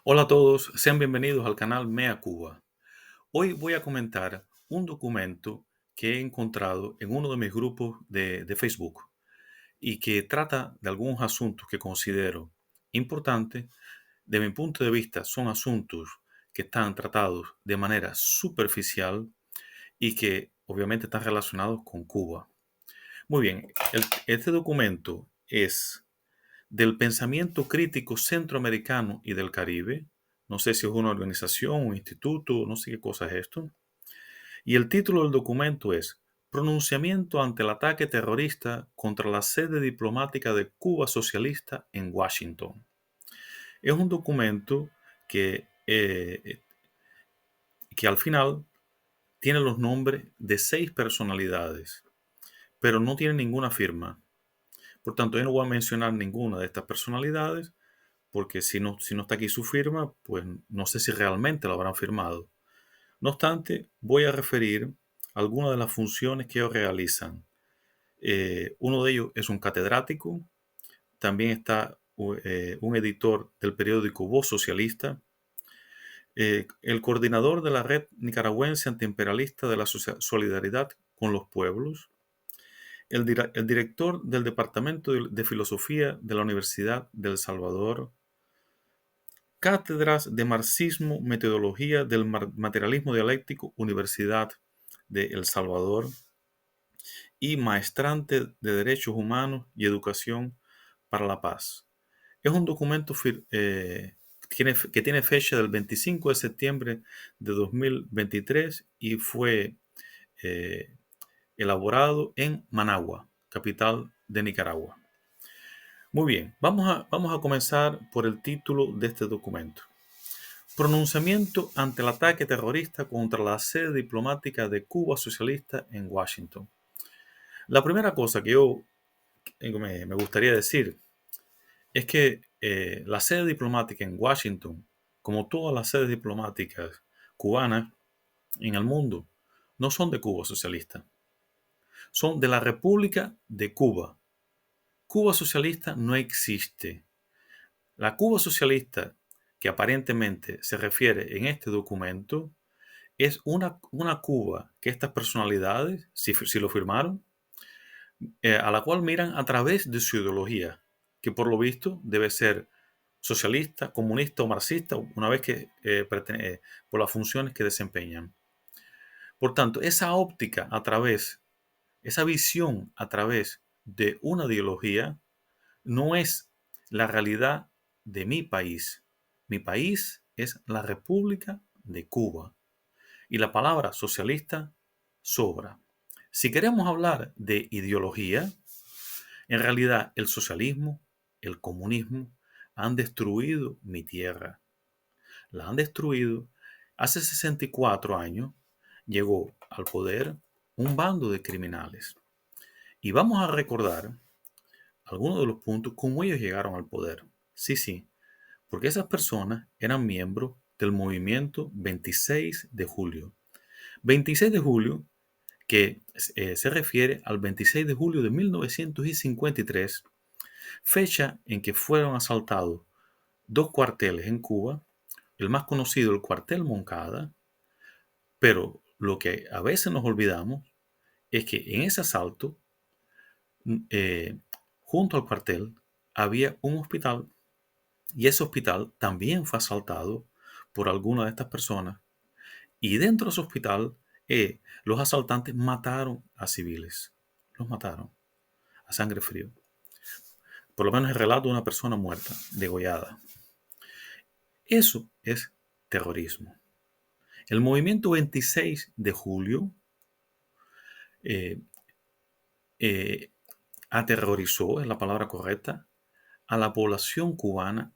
Hola a todos, sean bienvenidos al canal Mea Cuba. Hoy voy a comentar un documento que he encontrado en uno de mis grupos de Facebook y que trata de algunos asuntos que considero importantes. De mi punto de vista, son asuntos que están tratados de manera superficial y que obviamente están relacionados con Cuba. Muy bien, este documento es del pensamiento crítico centroamericano y del Caribe. No sé si es una organización, un instituto, no sé qué cosa es esto. Y el título del documento es Pronunciamiento ante el ataque terrorista contra la sede diplomática de Cuba Socialista en Washington. Es un documento que al final tiene los nombres de 6 personalidades, pero no tiene ninguna firma. Por tanto, yo no voy a mencionar ninguna de estas personalidades porque si no está aquí su firma, pues no sé si realmente lo habrán firmado. No obstante, voy a referir algunas de las funciones que ellos realizan. Uno de ellos es un catedrático, también está un editor del periódico Voz Socialista, el coordinador de la red nicaragüense antiimperialista de la Solidaridad con los Pueblos, el director del Departamento de Filosofía de la Universidad de El Salvador, Cátedras de Marxismo, Metodología del Materialismo Dialéctico, Universidad de El Salvador, y maestrante de Derechos Humanos y Educación para la Paz. Es un documento que tiene fecha del 25 de septiembre de 2023 y fue eh, elaborado en Managua, capital de Nicaragua. Muy bien, vamos a comenzar por el título de este documento. Pronunciamiento ante el ataque terrorista contra la sede diplomática de Cuba Socialista en Washington. La primera cosa que me gustaría decir es que la sede diplomática en Washington, como todas las sedes diplomáticas cubanas en el mundo, no son de Cuba Socialista, son de la República de Cuba. Cuba Socialista no existe. La Cuba Socialista que aparentemente se refiere en este documento es una Cuba que estas personalidades, si lo firmaron, a la cual miran a través de su ideología, que por lo visto debe ser socialista, comunista o marxista, una vez que por las funciones que desempeñan. Por tanto, esa óptica esa visión a través de una ideología, no es la realidad de mi país. Mi país es la República de Cuba. Y la palabra socialista sobra. Si queremos hablar de ideología, en realidad el socialismo, el comunismo han destruido mi tierra. La han destruido. Hace 64 años llegó al poder un bando de criminales. Y vamos a recordar algunos de los puntos cómo ellos llegaron al poder. Sí, sí, porque esas personas eran miembros del movimiento 26 de julio. 26 de julio que se refiere al 26 de julio de 1953, fecha en que fueron asaltados 2 cuarteles en Cuba, el más conocido, el cuartel Moncada, pero lo que a veces nos olvidamos es que en ese asalto, eh, junto al cuartel, había un hospital y ese hospital también fue asaltado por alguna de estas personas y dentro de ese hospital los asaltantes mataron a civiles, los mataron a sangre fría. Por lo menos el relato de una persona muerta, degollada. Eso es terrorismo. El movimiento 26 de julio eh, eh, aterrorizó, es la palabra correcta, a la población cubana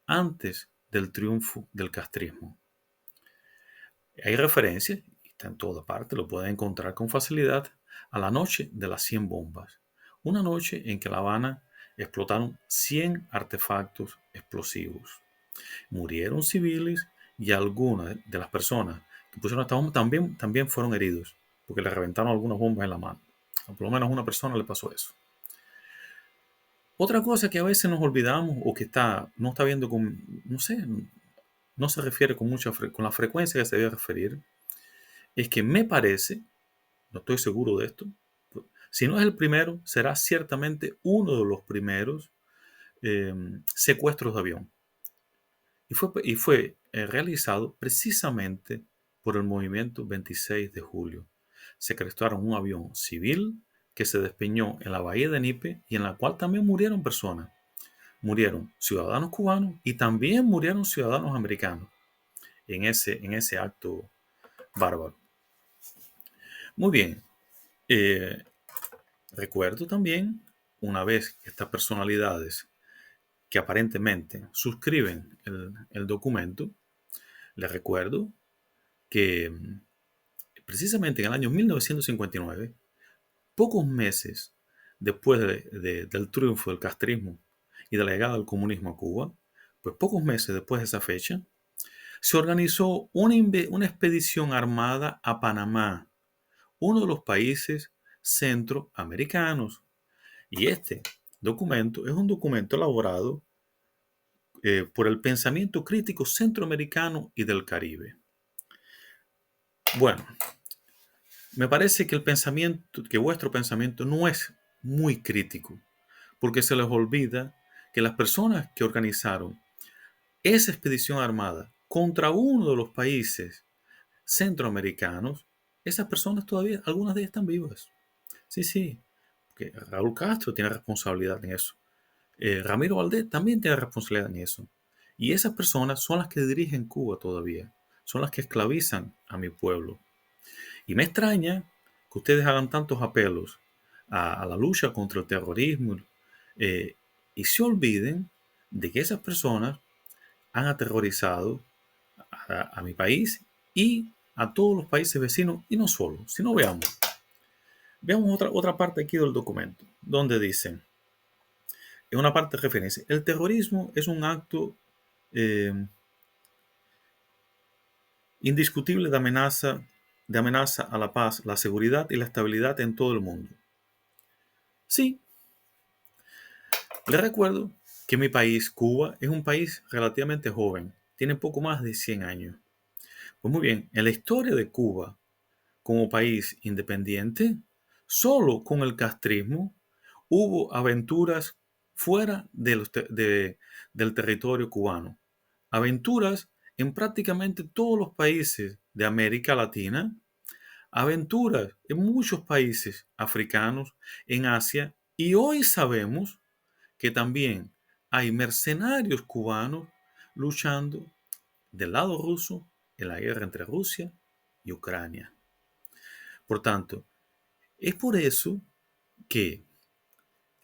antes del triunfo del castrismo. Hay referencias, está en toda parte, lo pueden encontrar con facilidad, a la noche de las 100 bombas. Una noche en que en La Habana explotaron 100 artefactos explosivos. Murieron civiles y algunas de las personas que pusieron esta bomba también fueron heridos, porque le reventaron algunas bombas en la mano. Por lo menos a una persona le pasó eso. Otra cosa que a veces nos olvidamos o que no está viendo con, no sé, no se refiere con la frecuencia que se debe referir, es que me parece, no estoy seguro de esto, si no es el primero, será ciertamente uno de los primeros secuestros de avión. Y fue realizado precisamente por el movimiento 26 de julio. Secuestraron un avión civil que se despeñó en la bahía de Nipe y en la cual también murieron personas. Murieron ciudadanos cubanos y también murieron ciudadanos americanos en ese acto bárbaro. Muy bien. Recuerdo también, una vez que estas personalidades que aparentemente suscriben el documento, les recuerdo que precisamente en el año 1959, pocos meses después del triunfo del castrismo y de la llegada del comunismo a Cuba, pues pocos meses después de esa fecha, se organizó una expedición armada a Panamá, uno de los países centroamericanos. Y este documento es un documento elaborado por el pensamiento crítico centroamericano y del Caribe. Bueno, me parece que vuestro pensamiento no es muy crítico, porque se les olvida que las personas que organizaron esa expedición armada contra uno de los países centroamericanos, esas personas todavía, algunas de ellas están vivas. Sí, sí, porque Raúl Castro tiene responsabilidad en eso. Ramiro Valdés también tiene responsabilidad en eso. Y esas personas son las que dirigen Cuba todavía, son las que esclavizan a mi pueblo. Y me extraña que ustedes hagan tantos apelos a la lucha contra el terrorismo eh, y se olviden de que esas personas han aterrorizado a mi país y a todos los países vecinos, y no solo, sino veamos otra parte aquí del documento, donde dicen, en una parte de referencia, el terrorismo es un acto eh, indiscutible de amenaza a la paz, la seguridad y la estabilidad en todo el mundo. Sí, les recuerdo que mi país, Cuba, es un país relativamente joven, tiene poco más de 100 años. Pues muy bien, en la historia de Cuba como país independiente, solo con el castrismo hubo aventuras fuera del territorio cubano. Aventuras en prácticamente todos los países de América Latina, aventuras en muchos países africanos, en Asia, y hoy sabemos que también hay mercenarios cubanos luchando del lado ruso en la guerra entre Rusia y Ucrania. Por tanto, es por eso que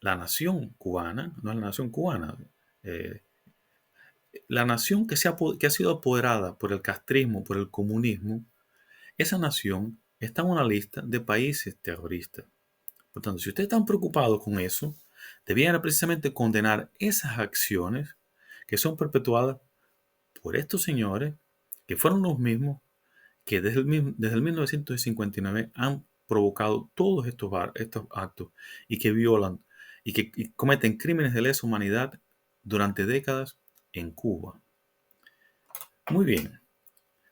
la nación cubana, no es la nación cubana, eh, la nación que ha sido apoderada por el castrismo, por el comunismo, esa nación está en una lista de países terroristas. Por tanto, si ustedes están preocupados con eso, debieran precisamente condenar esas acciones que son perpetuadas por estos señores, que fueron los mismos que desde el 1959 han provocado todos estos actos y que violan y cometen crímenes de lesa humanidad durante décadas en Cuba. Muy bien.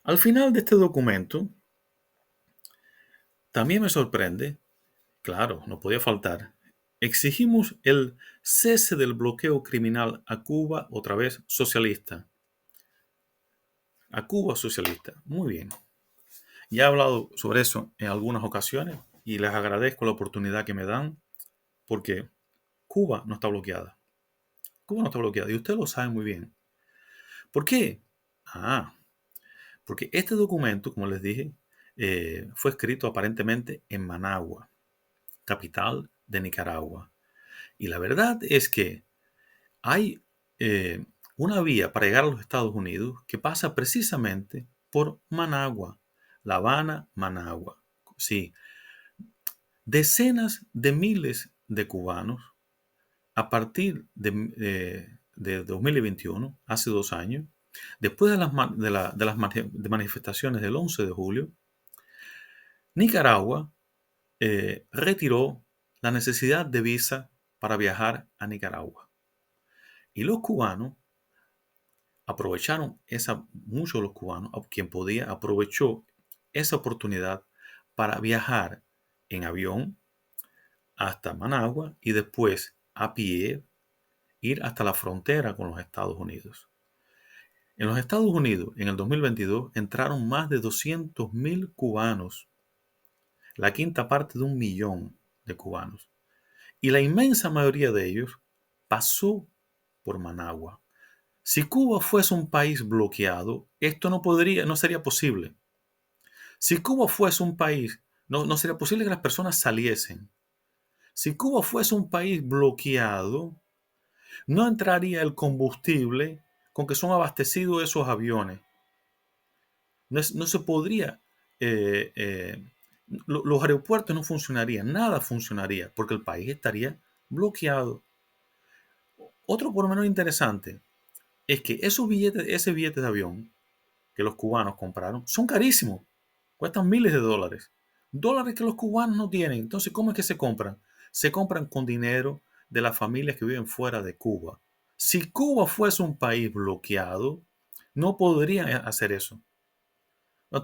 Al final de este documento, también me sorprende, claro, no podía faltar, exigimos el cese del bloqueo criminal a Cuba, otra vez socialista. A Cuba socialista. Muy bien. Ya he hablado sobre eso en algunas ocasiones y les agradezco la oportunidad que me dan porque Cuba no está bloqueada. Cuba no está bloqueada y usted lo sabe muy bien. ¿Por qué? Ah, porque este documento, como les dije, fue escrito aparentemente en Managua, capital de Nicaragua. Y la verdad es que hay una vía para llegar a los Estados Unidos que pasa precisamente por Managua, La Habana, Managua. Sí, decenas de miles de cubanos a partir de 2021, hace 2 años, después de las manifestaciones del 11 de julio, Nicaragua retiró la necesidad de visa para viajar a Nicaragua. Y los cubanos muchos de los cubanos, quien podía, aprovechó esa oportunidad para viajar en avión hasta Managua y después a pie ir hasta la frontera con los Estados Unidos. En los Estados Unidos, en el 2022, entraron más de 200.000 cubanos, la quinta parte de 1 millón de cubanos. Y la inmensa mayoría de ellos pasó por Managua. Si Cuba fuese un país bloqueado, esto no sería posible. Si Cuba fuese un país, no sería posible que las personas saliesen. Si Cuba fuese un país bloqueado, no entraría el combustible con que son abastecidos esos aviones. No se podría, los aeropuertos no funcionarían, nada funcionaría, porque el país estaría bloqueado. Otro pormenor interesante es que ese billete de avión que los cubanos compraron son carísimos, cuestan miles de dólares, dólares que los cubanos no tienen. Entonces, ¿cómo es que se compran? Se compran con dinero de las familias que viven fuera de Cuba. Si Cuba fuese un país bloqueado, no podrían hacer eso.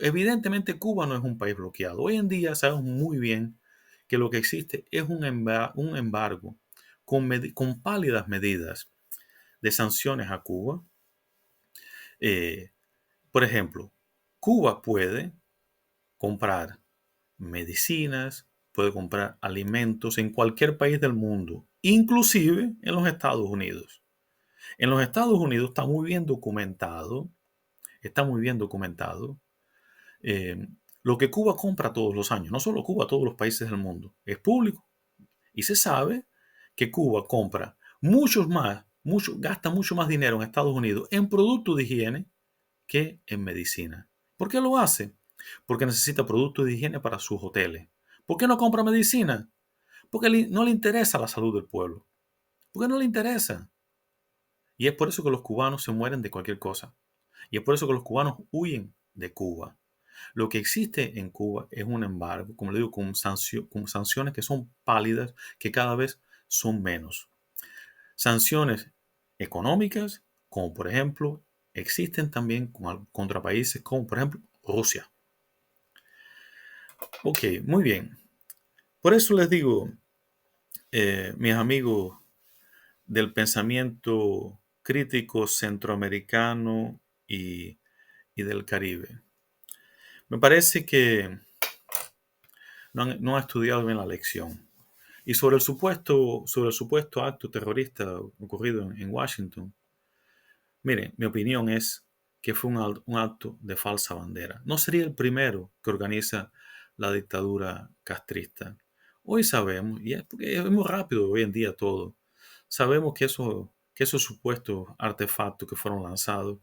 Evidentemente, Cuba no es un país bloqueado. Hoy en día sabemos muy bien que lo que existe es un embargo con pálidas medidas de sanciones a Cuba. Por ejemplo, Cuba puede comprar medicinas, puede comprar alimentos en cualquier país del mundo, inclusive en los Estados Unidos. En los Estados Unidos está muy bien documentado eh, lo que Cuba compra todos los años. No solo Cuba, todos los países del mundo. Es público. Y se sabe que Cuba compra gasta mucho más dinero en Estados Unidos en productos de higiene que en medicina. ¿Por qué lo hace? Porque necesita productos de higiene para sus hoteles. ¿Por qué no compra medicina? Porque no le interesa la salud del pueblo. Porque no le interesa. Y es por eso que los cubanos se mueren de cualquier cosa. Y es por eso que los cubanos huyen de Cuba. Lo que existe en Cuba es un embargo, como le digo, con sanciones que son pálidas, que cada vez son menos. Sanciones económicas, como por ejemplo, existen también contra países como por ejemplo Rusia. Ok, muy bien. Por eso les digo, mis amigos del pensamiento crítico centroamericano y del Caribe, me parece que no han estudiado bien la lección. Y sobre el supuesto acto terrorista ocurrido en Washington, miren, mi opinión es que fue un acto de falsa bandera. No sería el primero que organiza la dictadura castrista. Hoy sabemos, porque es muy rápido hoy en día todo, sabemos que esos supuestos artefactos que fueron lanzados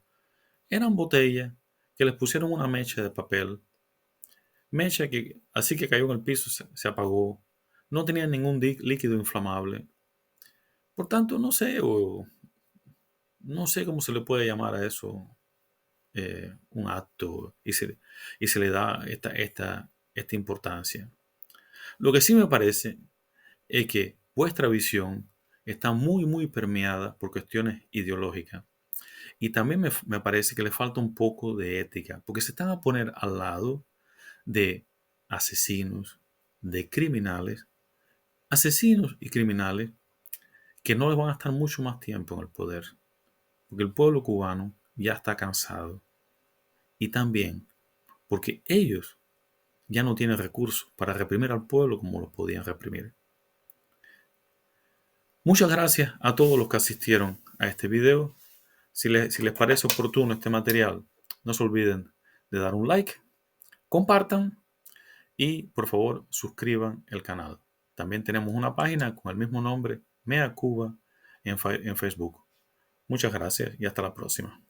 eran botellas que les pusieron una mecha de papel, mecha que así que cayó en el piso se apagó, no tenía ningún líquido inflamable. Por tanto, no sé cómo se le puede llamar a eso un acto y se le da esta importancia. Lo que sí me parece es que vuestra visión está muy permeada por cuestiones ideológicas. Y también me parece que le falta un poco de ética, porque se están a poner al lado de asesinos, de criminales, asesinos y criminales que no les van a estar mucho más tiempo en el poder, porque el pueblo cubano ya está cansado. Y también porque ellos ya no tienen recursos para reprimir al pueblo como lo podían reprimir. Muchas gracias a todos los que asistieron a este video. Si les parece oportuno este material, no se olviden de dar un like, compartan y por favor suscriban el canal. También tenemos una página con el mismo nombre, Mea Cuba, en Facebook. Muchas gracias y hasta la próxima.